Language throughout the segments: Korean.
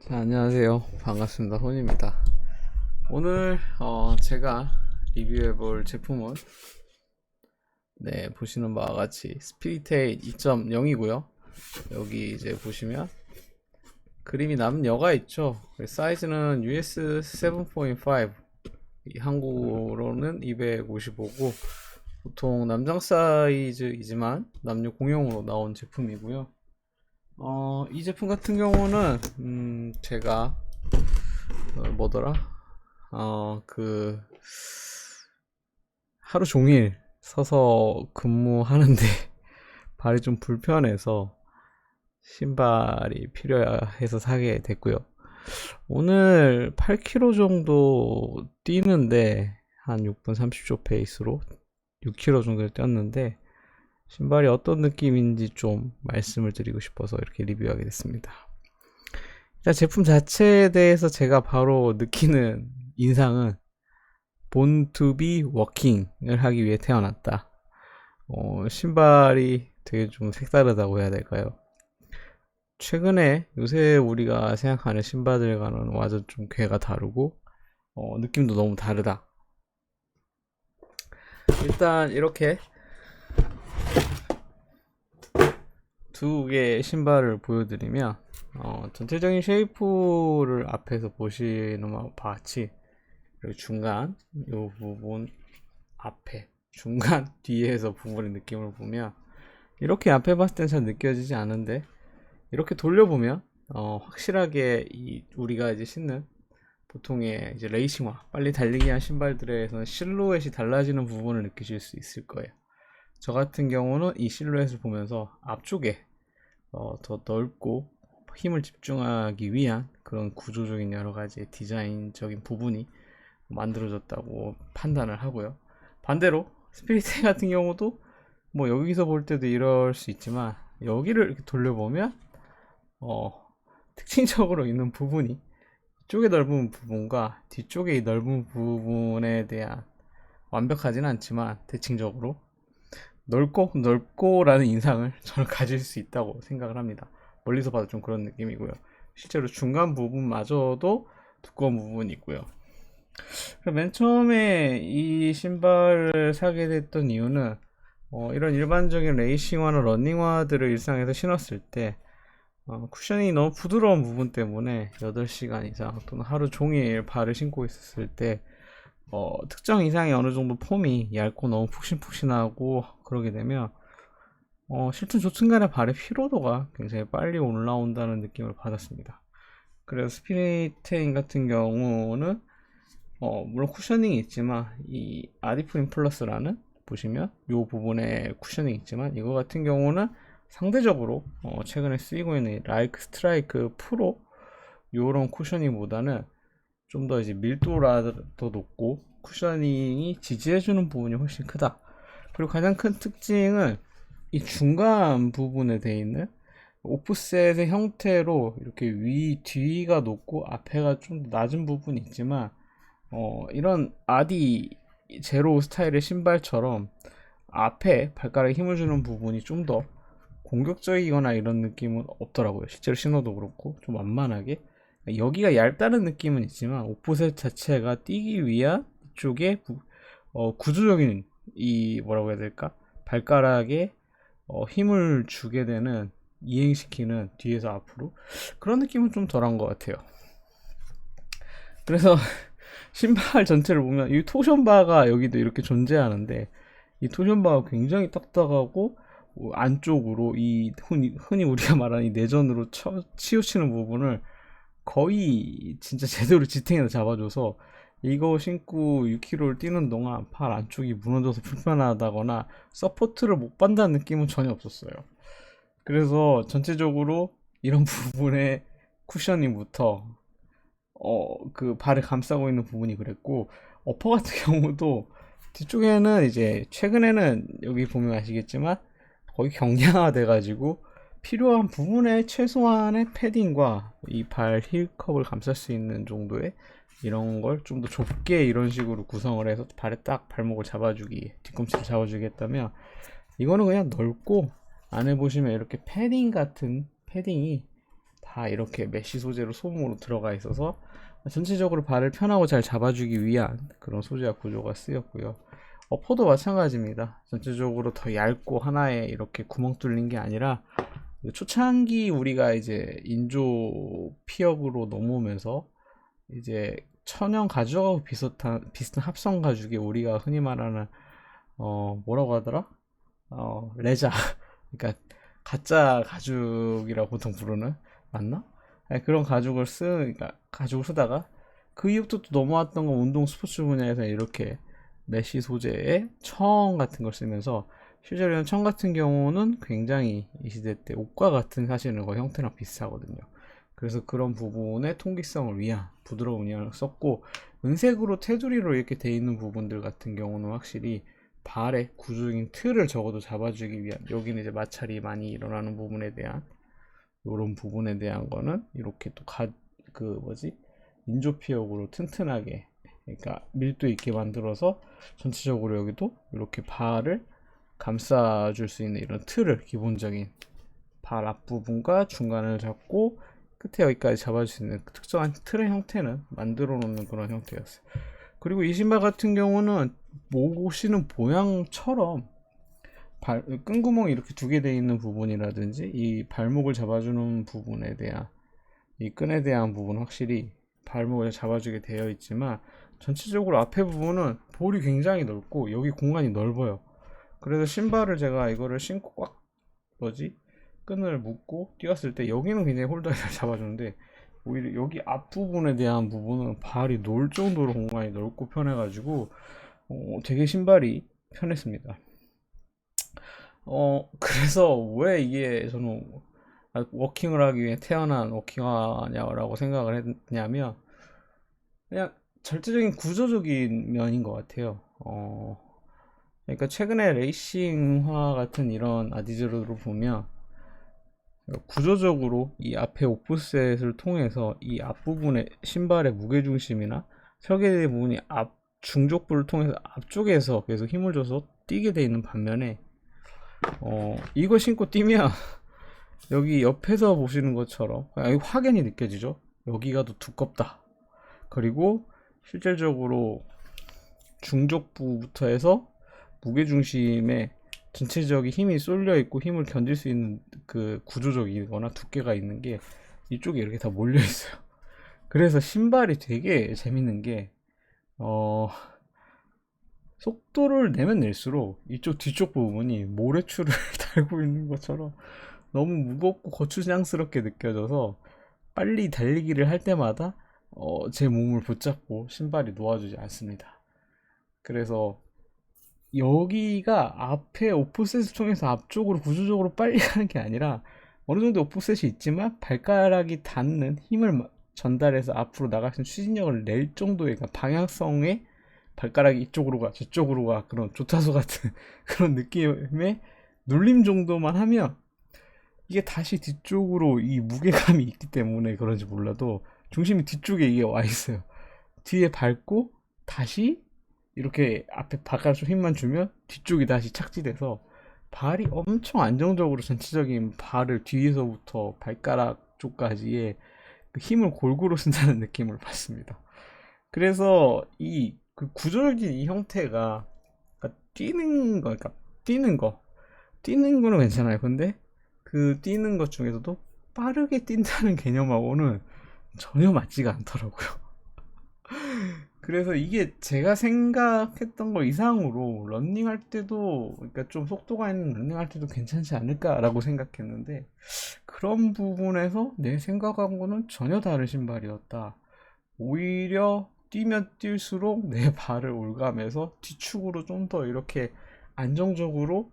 자, 안녕하세요. 반갑습니다. 혼입니다. 오늘 제가 리뷰해 볼 제품은 보시는 바와 같이 스피릿테일 2.0이고요. 여기 이제 보시면 그림이 남녀가 있죠. 사이즈는 US 7.5, 한국으로는 255고 보통 남장 사이즈이지만 남녀 공용으로 나온 제품이고요. 이 제품 같은 경우는 제가 뭐더라? 그 하루 종일 서서 근무하는데 발이 좀 불편해서 신발이 필요해서 사게 됐고요. 오늘 8km 정도 뛰는데 한 6분 30초 페이스로 6km 정도 뛰었는데 신발이 어떤 느낌인지 좀 말씀을 드리고 싶어서 이렇게 리뷰하게 됐습니다. 일단 제품 자체에 대해서 제가 바로 느끼는 인상은 Born to be Walking을 하기 위해 태어났다. 신발이 되게 좀 색다르다고 해야 될까요? 최근에 요새 우리가 생각하는 신발들과는 완전 좀 궤가 다르고 느낌도 너무 다르다. 일단 이렇게 두 개의 신발을 보여드리면 전체적인 쉐이프를 앞에서 보시는 바와 같이 여기 중간 이 부분 앞에 중간 뒤에서 부분의 느낌을 보면 이렇게 앞에 봤을 땐 잘 느껴지지 않은데 이렇게 돌려보면 확실하게 우리가 이제 신는 보통의 이제 레이싱화 빨리 달리기 한 신발들에서는 실루엣이 달라지는 부분을 느끼실 수 있을 거예요. 저 같은 경우는 이 실루엣을 보면서 앞쪽에 더 넓고 힘을 집중하기 위한 그런 구조적인 여러 가지 디자인적인 부분이 만들어졌다고 판단을 하고요. 반대로 스피릿 같은 경우도 뭐 여기서 볼 때도 이럴 수 있지만 여기를 이렇게 돌려보면 특징적으로 있는 부분이 이쪽에 넓은 부분과 뒤쪽에 이 넓은 부분에 대한 완벽하진 않지만 대칭적으로 넓고라는 인상을 저는 가질 수 있다고 생각을 합니다. 멀리서 봐도 좀 그런 느낌이고요. 실제로 중간 부분마저도 두꺼운 부분이 있고요. 맨 처음에 이 신발을 사게 됐던 이유는 이런 일반적인 레이싱화나 러닝화들을 일상에서 신었을 때 쿠셔닝이 너무 부드러운 부분 때문에 8시간 이상 또는 하루 종일 발을 신고 있었을 때 특정 이상의 어느 정도 폼이 얇고 너무 푹신푹신하고 그러게 되면 실튼 조튼간에 발의 피로도가 굉장히 빨리 올라온다는 느낌을 받았습니다. 그래서 스피릿테인 같은 경우는 물론 쿠셔닝이 있지만 이 아디프린 플러스라는 보시면 이 부분에 쿠셔닝이 있지만 이거 같은 경우는 상대적으로 최근에 쓰이고 있는 라이크 스트라이크 프로 요런 쿠셔닝보다는 좀 더 이제 밀도가 더 높고 쿠셔닝이 지지해주는 부분이 훨씬 크다. 그리고 가장 큰 특징은 이 중간 부분에 되어 있는 오프셋의 형태로 이렇게 뒤가 높고 앞에가 좀 낮은 부분이 있지만 이런 아디 제로 스타일의 신발처럼 앞에 발가락에 힘을 주는 부분이 좀 더 공격적이거나 이런 느낌은 없더라고요. 실제로 신어도 그렇고 좀 완만하게 여기가 얇다는 느낌은 있지만 오프셋 자체가 뛰기 위한 이쪽에 구조적인 이 뭐라고 해야 될까 발가락에 힘을 주게 되는 이행시키는 뒤에서 앞으로 그런 느낌은 좀 덜한 것 같아요. 그래서 신발 전체를 보면 이 토션바가 여기도 이렇게 존재하는데 이 토션바가 굉장히 딱딱하고 안쪽으로 이 흔히 우리가 말하는 이 내전으로 치우치는 부분을 거의 진짜 제대로 지탱해서 잡아줘서 이거 신고 6km를 뛰는 동안 팔 안쪽이 무너져서 불편하다거나 서포트를 못 받는다는 느낌은 전혀 없었어요. 그래서 전체적으로 이런 부분에 쿠셔닝부터 그 발을 감싸고 있는 부분이 그랬고 어퍼 같은 경우도 뒤쪽에는 이제 최근에는 여기 보면 아시겠지만 거의 경량화 돼가지고 필요한 부분의 최소한의 패딩과 이 발 힐컵을 감쌀 수 있는 정도의 이런 걸 좀 더 좁게 이런 식으로 구성을 해서 발에 딱 발목을 잡아주기 뒤꿈치를 잡아주기 했다면 이거는 그냥 넓고 안에 보시면 이렇게 패딩 같은 패딩이 다 이렇게 메쉬 소재로 소음으로 들어가 있어서 전체적으로 발을 편하고 잘 잡아주기 위한 그런 소재와 구조가 쓰였고요. 어퍼도 마찬가지입니다. 전체적으로 더 얇고 하나에 이렇게 구멍 뚫린 게 아니라 초창기 우리가 이제 인조 피혁으로 넘어오면서 이제 천연 가죽하고 비슷한 합성 가죽에 우리가 흔히 말하는 뭐라고 하더라? 레자. 그러니까 가짜 가죽이라고 보통 부르는, 맞나? 아니, 그런 그러니까 가죽을 쓰다가 그 이후부터 또 넘어왔던 건 운동 스포츠 분야에서 이렇게 메쉬 소재의 청 같은 걸 쓰면서, 실제로 이런 청 같은 경우는 굉장히 이 시대 때 옷과 같은, 사실은 거의 형태랑 비슷하거든요. 그래서 그런 부분의 통기성을 위한 부드러운 운영을 썼고, 은색으로 테두리로 이렇게 돼 있는 부분들 같은 경우는 확실히 발의 구조적인 틀을 적어도 잡아주기 위한, 여기는 이제 마찰이 많이 일어나는 부분에 대한, 이런 부분에 대한 거는 이렇게 또 인조피혁으로 튼튼하게, 그러니까 밀도 있게 만들어서 전체적으로 여기도 이렇게 발을 감싸줄 수 있는 이런 틀을, 기본적인 발 앞부분과 중간을 잡고 끝에 여기까지 잡아줄 수 있는 특정한 틀의 형태는 만들어 놓는 그런 형태였어요. 그리고 이 신발 같은 경우는 모시는 모양처럼 끈구멍이 이렇게 두 개 되어 있는 부분이라든지 이 발목을 잡아주는 부분에 대한, 이 끈에 대한 부분 확실히 발목을 잡아주게 되어 있지만, 전체적으로 앞에 부분은 볼이 굉장히 넓고 여기 공간이 넓어요. 그래서 신발을 제가 이거를 신고 꽉 끈을 묶고 뛰었을 때 여기는 굉장히 홀더를 잘 잡아주는데, 오히려 여기 앞부분에 대한 부분은 발이 놓을 정도로 공간이 넓고 편해가지고 되게 신발이 편했습니다. 그래서 왜 이게 저는 워킹을 하기 위해 태어난 워킹화냐라고 생각을 했냐면, 그냥 절대적인 구조적인 면인 것 같아요. 그러니까 최근에 레이싱화 같은 이런 아디즈를 보면 구조적으로 이 앞에 오프셋을 통해서 이 앞부분의 신발의 무게중심이나 설계된 부분이 앞 중족부를 통해서 앞쪽에서 계속 힘을 줘서 뛰게 돼 있는 반면에, 이거 신고 뛰면 여기 옆에서 보시는 것처럼 확연히 느껴지죠. 여기가 더 두껍다. 그리고 실질적으로 중족부부터 해서 무게중심에 전체적인 힘이 쏠려 있고 힘을 견딜 수 있는 그 구조적이거나 두께가 있는 게 이쪽에 이렇게 다 몰려 있어요. 그래서 신발이 되게 재밌는 게 속도를 내면 낼수록 이쪽 뒤쪽 부분이 모래추를 달고 있는 것처럼 너무 무겁고 거추장스럽게 느껴져서 빨리 달리기를 할 때마다 제 몸을 붙잡고 신발이 놓아주지 않습니다. 그래서 여기가 앞에 오프셋을 통해서 앞쪽으로 구조적으로 빨리 가는 게 아니라 어느 정도 오프셋이 있지만 발가락이 닿는 힘을 전달해서 앞으로 나갈 수 있는 추진력을 낼 정도의, 그러니까 방향성의, 발가락이 이쪽으로 가 저쪽으로 가 그런 조타소 같은 그런 느낌의 눌림 정도만 하면 이게 다시 뒤쪽으로, 이 무게감이 있기 때문에 그런지 몰라도 중심이 뒤쪽에 이게 와 있어요. 뒤에 밟고 다시 이렇게 앞에 발가락 힘만 주면 뒤쪽이 다시 착지돼서 발이 엄청 안정적으로 전체적인 발을 뒤에서부터 발가락 쪽까지의 그 힘을 골고루 쓴다는 느낌을 받습니다. 그래서 그 구조적인 이 형태가, 그러니까 뛰는 거는 괜찮아요. 근데 그 뛰는 것 중에서도 빠르게 뛴다는 개념하고는 전혀 맞지가 않더라고요. 그래서 이게 제가 생각했던 거 이상으로 러닝할 때도, 그러니까 좀 속도가 있는 러닝할 때도 괜찮지 않을까라고 생각했는데, 그런 부분에서 내 생각하고는 전혀 다른 신발이었다. 오히려 뛰면 뛸수록 내 발을 올가매서 뒤축으로 좀 더 이렇게 안정적으로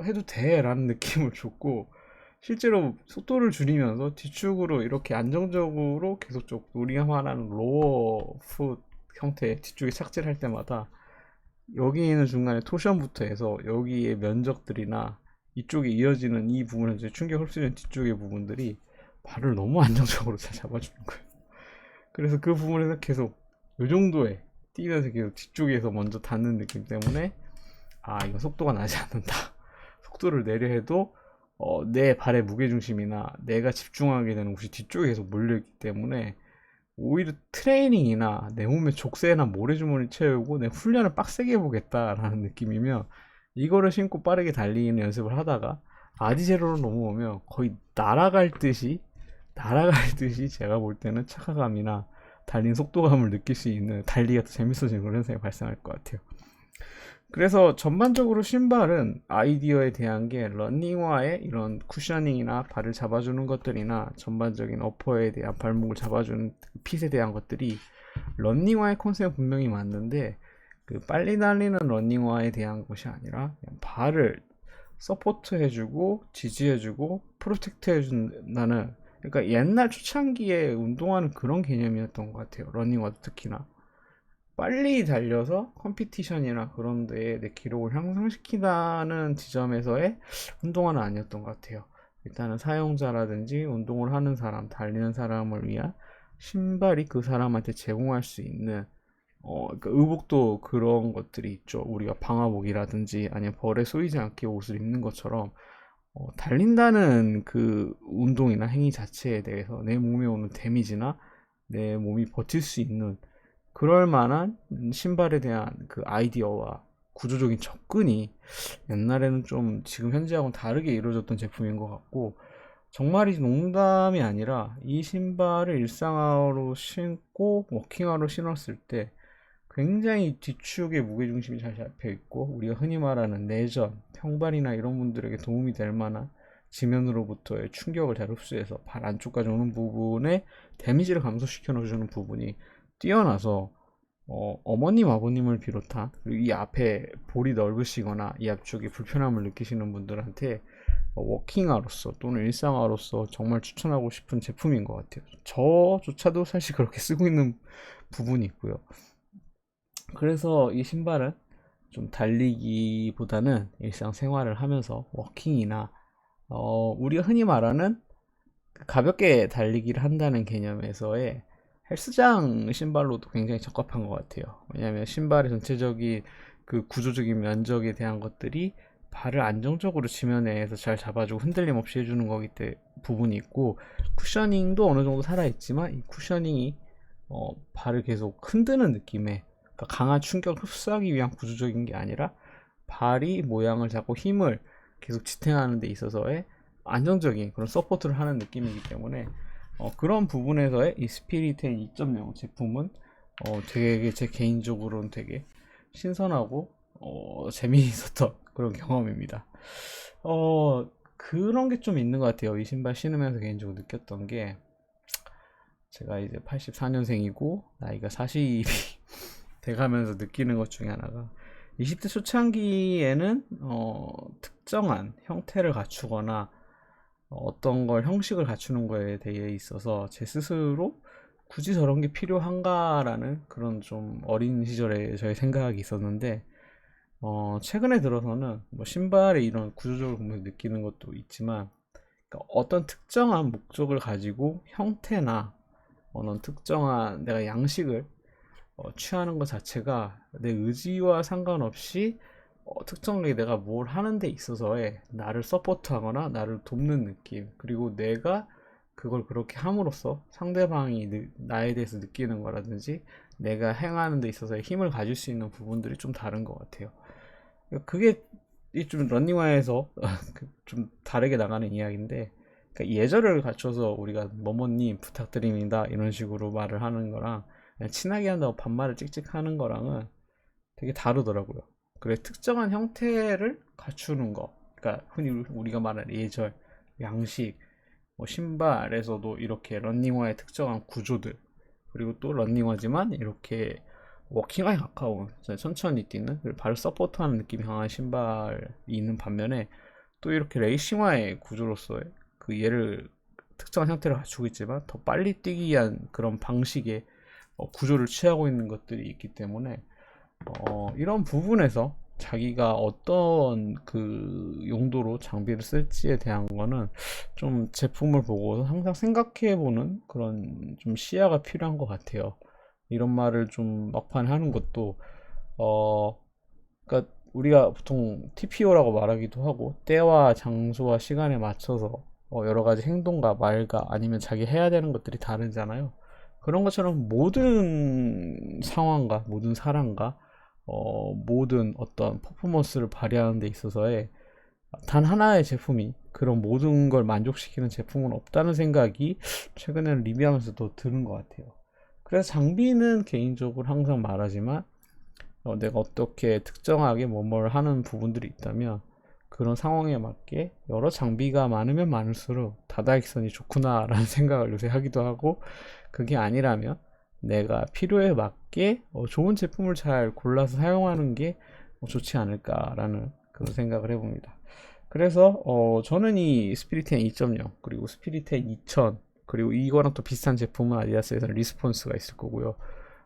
해도 돼 라는 느낌을 줬고, 실제로 속도를 줄이면서 뒤축으로 이렇게 안정적으로 계속 우리가 는 로어 풋 형태의 뒤쪽에 착지를 할 때마다 여기 있는 중간에 토션부터 해서 여기의 면적들이나 이쪽에 이어지는 이 부분에서 충격 흡수된 뒤쪽의 부분들이 발을 너무 안정적으로 잘 잡아주는 거예요. 그래서 그 부분에서 계속 이 정도의 뛰면서 계속 뒤쪽에서 먼저 닿는 느낌 때문에 이거 속도가 나지 않는다. 속도를 내려 해도 내 발의 무게중심이나 내가 집중하게 되는 곳이 뒤쪽에 계속 몰려있기 때문에 오히려 트레이닝이나 내 몸에 족쇄나 모래주머니 채우고 내 훈련을 빡세게 해보겠다라는 느낌이면 이거를 신고 빠르게 달리는 연습을 하다가 아디제로로 넘어오면 거의 날아갈 듯이 제가 볼 때는 착화감이나 달린 속도감을 느낄 수 있는 달리기가 더 재밌어지는 그런 현상이 발생할 것 같아요. 그래서 전반적으로 신발은 아이디어에 대한 게 러닝화의 이런 쿠셔닝이나 발을 잡아주는 것들이나 전반적인 어퍼에 대한 발목을 잡아주는 핏에 대한 것들이 러닝화의 컨셉은 분명히 맞는데 그 빨리 달리는 러닝화에 대한 것이 아니라 그냥 발을 서포트해주고 지지해주고 프로텍트해준다는, 그러니까 옛날 초창기에 운동하는 그런 개념이었던 것 같아요. 러닝화도 특히나 빨리 달려서 컴피티션이나 그런 데에 내 기록을 향상시키다는 지점에서의 운동화는 아니었던 것 같아요. 일단은 사용자라든지 운동을 하는 사람, 달리는 사람을 위한 신발이 그 사람한테 제공할 수 있는 그러니까 의복도 그런 것들이 있죠. 우리가 방화복이라든지 아니면 벌에 쏘이지 않게 옷을 입는 것처럼 달린다는 그 운동이나 행위 자체에 대해서 내 몸에 오는 데미지나 내 몸이 버틸 수 있는 그럴 만한 신발에 대한 그 아이디어와 구조적인 접근이 옛날에는 좀 지금 현재하고는 다르게 이루어졌던 제품인 것 같고, 정말이 농담이 아니라 이 신발을 일상화로 신고 워킹화로 신었을 때 굉장히 뒤축에 무게중심이 잘 잡혀 있고 우리가 흔히 말하는 내전, 평발이나 이런 분들에게 도움이 될 만한 지면으로부터의 충격을 잘 흡수해서 발 안쪽까지 오는 부분에 데미지를 감소시켜 주는 부분이 뛰어나서 어머님, 아버님을 비롯한 그리고 이 앞에 볼이 넓으시거나 이 앞쪽에 불편함을 느끼시는 분들한테 워킹화로서 또는 일상화로서 정말 추천하고 싶은 제품인 것 같아요. 저조차도 사실 그렇게 쓰고 있는 부분이 있고요. 그래서 이 신발은 좀 달리기보다는 일상생활을 하면서 워킹이나 우리가 흔히 말하는 가볍게 달리기를 한다는 개념에서의 헬스장 신발로도 굉장히 적합한 것 같아요. 왜냐하면 신발의 전체적인 그 구조적인 면적에 대한 것들이 발을 안정적으로 지면에서 잘 잡아주고 흔들림 없이 해주는 거기 때문에 부분이 있고, 쿠셔닝도 어느 정도 살아있지만 이 쿠셔닝이 발을 계속 흔드는 느낌의, 그러니까 강한 충격을 흡수하기 위한 구조적인 게 아니라 발이 모양을 잡고 힘을 계속 지탱하는 데 있어서의 안정적인 그런 서포트를 하는 느낌이기 때문에 그런 부분에서의 이 스피릿10 2.0 제품은 되게 제 개인적으로는 되게 신선하고 재미있었던 그런 경험입니다. 그런 게 좀 있는 것 같아요. 이 신발 신으면서 개인적으로 느꼈던 게, 제가 이제 84년생이고 나이가 40이 돼가면서 느끼는 것 중에 하나가 20대 초창기에는 특정한 형태를 갖추거나 어떤 걸 형식을 갖추는 거에 대해 있어서 제 스스로 굳이 저런 게 필요한가라는 그런 좀 어린 시절에 저의 생각이 있었는데, 최근에 들어서는 뭐 신발의 이런 구조적을 보면서 느끼는 것도 있지만, 그러니까 어떤 특정한 목적을 가지고 형태나 어떤 특정한 내가 양식을 취하는 것 자체가 내 의지와 상관없이 특정하게 내가 뭘 하는 데 있어서의 나를 서포트하거나 나를 돕는 느낌, 그리고 내가 그걸 그렇게 함으로써 상대방이 나에 대해서 느끼는 거라든지 내가 행하는 데 있어서의 힘을 가질 수 있는 부분들이 좀 다른 것 같아요. 그게 좀 러닝화에서 좀 다르게 나가는 이야기인데, 그러니까 예절을 갖춰서 우리가 뭐뭐님 부탁드립니다 이런 식으로 말을 하는 거랑 그냥 친하게 한다고 반말을 찍찍 하는 거랑은 되게 다르더라고요. 그래, 특정한 형태를 갖추는 거, 그러니까 흔히 우리가 말하는 예절, 양식, 뭐 신발에서도 이렇게 러닝화의 특정한 구조들, 그리고 또 러닝화지만 이렇게 워킹화에 가까운 천천히 뛰는 발을 서포트하는 느낌이 강한 신발이 있는 반면에, 또 이렇게 레이싱화의 구조로서의 그 얘를 특정한 형태를 갖추고 있지만 더 빨리 뛰기 위한 그런 방식의 구조를 취하고 있는 것들이 있기 때문에 이런 부분에서 자기가 어떤 그 용도로 장비를 쓸지에 대한 거는 좀 제품을 보고 항상 생각해보는 그런 좀 시야가 필요한 것 같아요. 이런 말을 좀 막판에 하는 것도 그러니까 우리가 보통 TPO라고 말하기도 하고 때와 장소와 시간에 맞춰서 여러 가지 행동과 말과 아니면 자기 해야 되는 것들이 다르잖아요. 그런 것처럼 모든 상황과 모든 사람과 모든 어떤 퍼포먼스를 발휘하는 데 있어서의 단 하나의 제품이 그런 모든 걸 만족시키는 제품은 없다는 생각이 최근에 리뷰하면서도 드는 것 같아요. 그래서 장비는 개인적으로 항상 말하지만 내가 어떻게 특정하게 뭐뭘 하는 부분들이 있다면 그런 상황에 맞게 여러 장비가 많으면 많을수록 다다익선이 좋구나라는 생각을 요새 하기도 하고, 그게 아니라면 내가 필요에 맞게 좋은 제품을 잘 골라서 사용하는 게 좋지 않을까라는 그런 생각을 해봅니다. 그래서 저는 이 스피릿 10 2.0 그리고 스피릿 10 2000 그리고 이거랑 또 비슷한 제품은 아디다스에서는 리스폰스가 있을 거고요.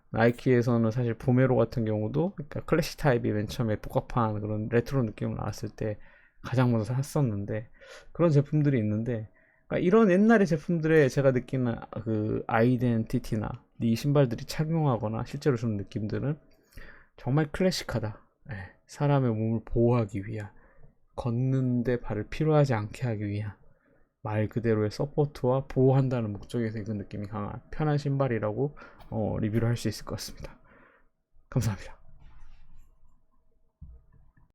나이키에서는 사실 보메로 같은 경우도 그러니까 클래식 타입이 맨 처음에 복합한 그런 레트로 느낌을 나왔을 때 가장 먼저 샀었는데, 그런 제품들이 있는데, 그러니까 이런 옛날의 제품들에 제가 느끼는 그 아이덴티티나 이 신발들이 착용하거나 실제로 주는 느낌들은 정말 클래식하다. 네, 사람의 몸을 보호하기 위한, 걷는데 발을 피로하지 않게 하기 위한 말 그대로의 서포트와 보호한다는 목적에서 그 느낌이 강한 편한 신발이라고 리뷰를 할 수 있을 것 같습니다. 감사합니다.